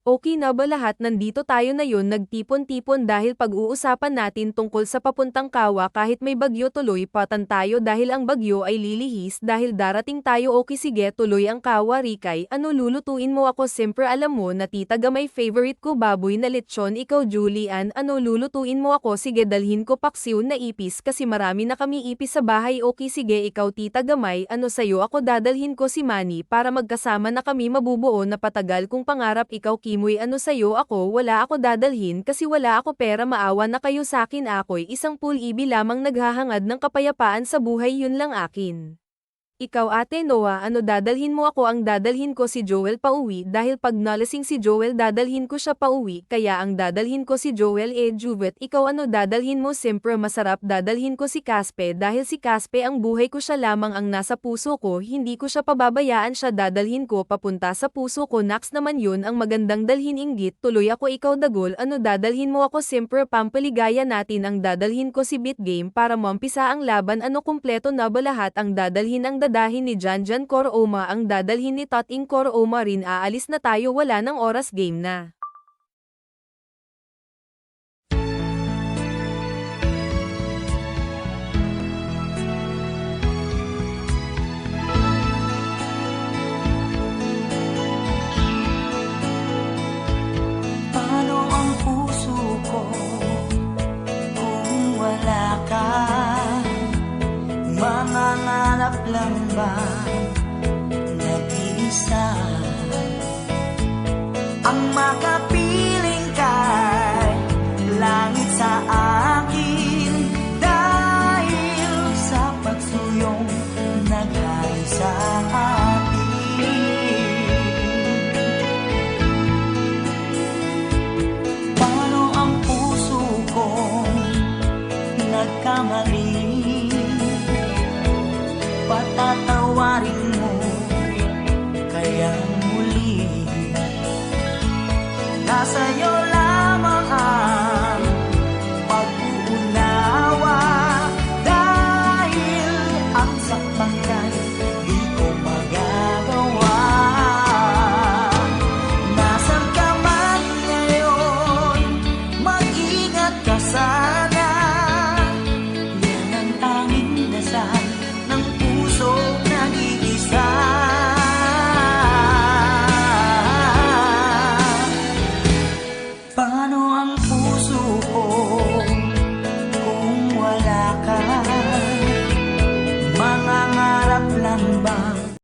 Okay na ba lahat? Nandito tayo na yun nagtipon-tipon dahil pag-uusapan natin tungkol sa papuntang Kawa kahit may bagyo tuloy patan tayo dahil ang bagyo ay lilihis dahil darating tayo. Okay sige tuloy ang Kawa. Rikay, ano lulutuin mo? Ako siyempre alam mo na tita Gamay favorite ko baboy na lechon. Ikaw Julian, ano lulutuin mo? Ako sige dalhin ko paksiw na ipis kasi marami na kami ipis sa bahay. Okay sige ikaw tita Gamay, ano sayo? Ako dadalhin ko si Manny para magkasama na kami mabubuo na patagal kong pangarap. Ikaw Kimoy, ano sayo? Ako wala ako dadalhin kasi wala ako pera. Maawa na kayo sakin. Ako'y isang pulibi lamang naghahangad ng kapayapaan sa buhay, yun lang akin. Ikaw ate Noah, ano dadalhin mo? Ako ang dadalhin ko si Joel pauwi dahil pag nalasing si Joel dadalhin ko siya pauwi kaya ang dadalhin ko si Joel. Juvet, ikaw ano dadalhin mo? Siyempre masarap dadalhin ko si Kaspe dahil si Kaspe ang buhay ko, siya lamang ang nasa puso ko, hindi ko siya pababayaan, siya dadalhin ko papunta sa puso ko. Next naman yun ang magandang dalhin. Inggit tuloy ako. Ikaw Dagol, ano dadalhin mo? Ako siyempre pampaligaya natin ang dadalhin ko si Beat Game para mampisa ang laban. Ano kumpleto na ba lahat? Ang dadalhin ang dadahin ni Janjan Coroma, ang dadalhin ni Tating Coroma rin. Aalis na tayo, wala ng oras, game na. Paano ang puso ko kung wala ka? Mangangarap lang ba nag-iisa ang makapiling kay langit sa akin dahil sa pagsuyong naghay sa atin? Paano ang puso ko nagkamali? Patatawarin mo kaya muli. Nasa iyo